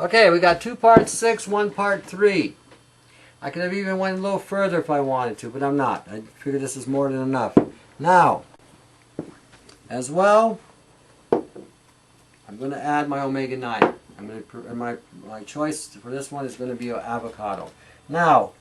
Okay, we got 2 part 6, 1 part 3. I could have even went a little further if I wanted to, but I'm not. I figure this is more than enough. Now, as well, I'm going to add my omega-9. I'm going to my choice for this one is going to be avocado. Now,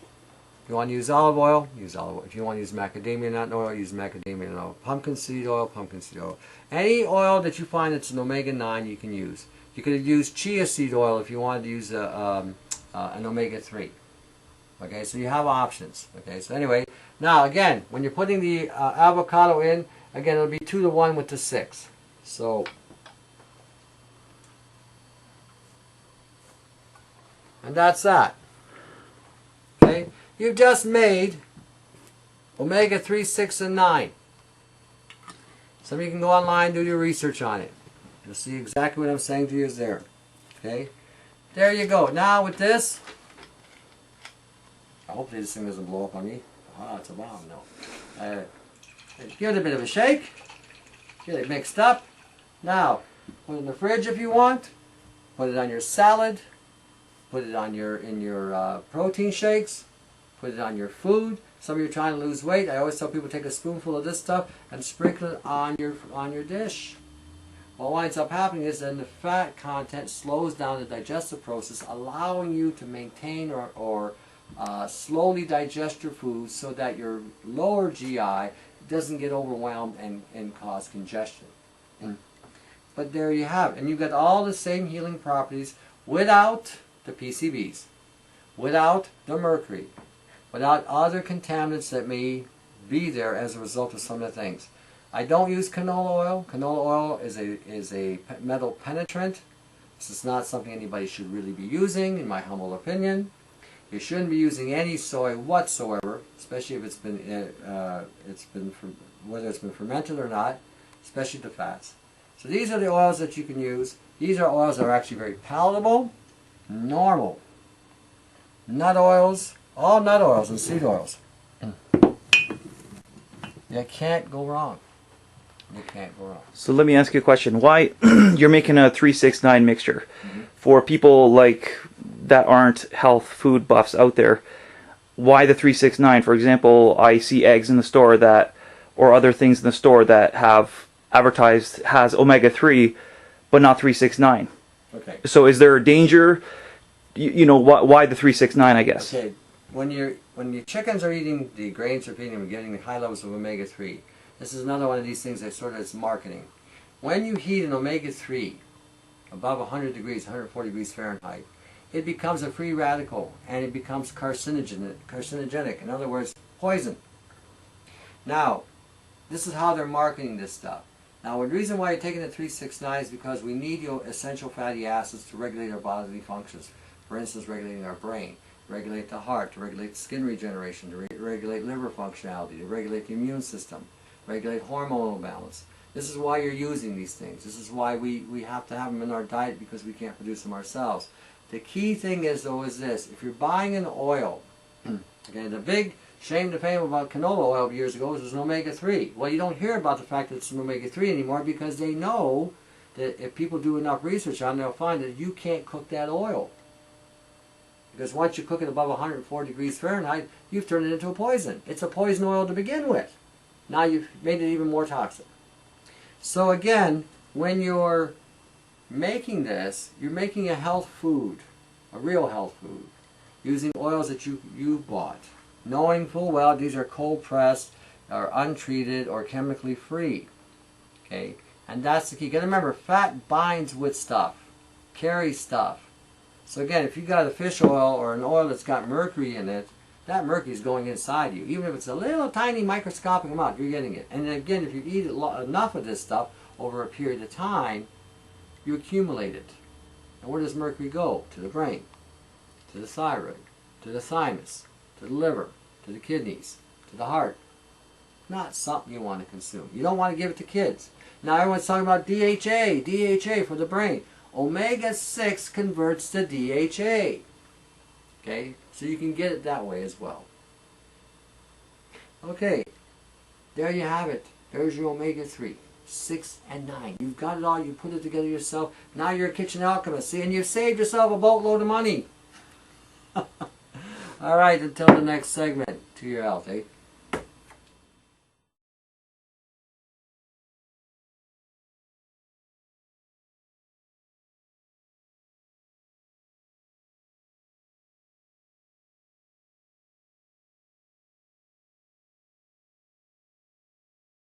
if you want to use olive oil, use olive oil. If you want to use macadamia nut oil, use macadamia nut oil. Pumpkin seed oil, pumpkin seed oil. Any oil that you find that's an omega-9 you can use. You could use chia seed oil if you wanted to use an omega-3. Okay, so you have options. Okay, so anyway, now again, when you're putting the avocado in, again, it'll be 2 to 1 with the 6. So, and that's that. Okay, you've just made omega-3, 6, and 9. Some of you can go online, do your research on it. You'll see exactly what I'm saying to you is there. Okay, there you go. Now with this, hopefully this thing doesn't blow up on me. Ah, it's a bomb. No. Give it a bit of a shake. Get it mixed up. Now, put it in the fridge if you want. Put it on your salad. Put it on in your protein shakes. Put it on your food. Some of you are trying to lose weight. I always tell people take a spoonful of this stuff and sprinkle it on your dish. What winds up happening is then the fat content slows down the digestive process, allowing you to maintain or slowly digest your food so that your lower GI doesn't get overwhelmed and cause congestion. But there you have it. And you've got all the same healing properties without the PCBs, without the mercury, without other contaminants that may be there as a result of some of the things. I don't use canola oil. Canola oil is a metal penetrant. This is not something anybody should really be using, in my humble opinion. You shouldn't be using any soy whatsoever, especially if whether it's been fermented or not, especially the fats. So these are the oils that you can use. These are oils that are actually very palatable, normal. Nut oils, all nut oils and seed oils. You can't go wrong. You can't go wrong. So let me ask you a question. Why you're making a 3-6-9 mixture for people like that aren't health food buffs out there? Why the 3-6-9? For example, I see eggs in the store that, or other things in the store that have advertised has omega-3, but not 3-6-9. Okay. So is there a danger? You know, why the 3-6-9? I guess. Okay. When your chickens are eating the grains they're feeding them, getting the high levels of omega-3. This is another one of these things that sort of is marketing. When you heat an omega-3 above 100 degrees, 140 degrees Fahrenheit, it becomes a free radical and it becomes carcinogenic. In other words, poison. Now, this is how they're marketing this stuff. Now, the reason why you're taking the 3-6-9 is because we need your essential fatty acids to regulate our bodily functions. For instance, regulating our brain, regulate the heart, to regulate skin regeneration, to regulate liver functionality, to regulate the immune system, regulate hormonal balance. This is why you're using these things. This is why we have to have them in our diet, because we can't produce them ourselves. The key thing is, though, is this. If you're buying an oil, okay, the big shame to fame about canola oil years ago was an omega-3. Well, you don't hear about the fact that it's an omega-3 anymore, because they know that if people do enough research on it, they'll find that you can't cook that oil. Because once you cook it above 104 degrees Fahrenheit, you've turned it into a poison. It's a poison oil to begin with. Now you've made it even more toxic. So again, when you're making this, you're making a health food, a real health food, using oils that you bought, knowing full well these are cold pressed, or untreated, or chemically free. Okay, and that's the key. You got to remember, fat binds with stuff, carries stuff. So again, if you got a fish oil or an oil that's got mercury in it, that mercury is going inside you. Even if it's a little tiny microscopic amount, you're getting it. And again, if you eat enough of this stuff over a period of time, you accumulate it. And where does mercury go? To the brain, to the thyroid, to the thymus, to the liver, to the kidneys, to the heart. Not something you want to consume. You don't want to give it to kids. Now everyone's talking about DHA, DHA for the brain. Omega-6 converts to DHA. Okay, so you can get it that way as well. Okay, there you have it. There's your omega-3. 6, and 9. You've got it all. You put it together yourself. Now you're a kitchen alchemist. See, and you've saved yourself a boatload of money. All right, until the next segment. To your health, eh?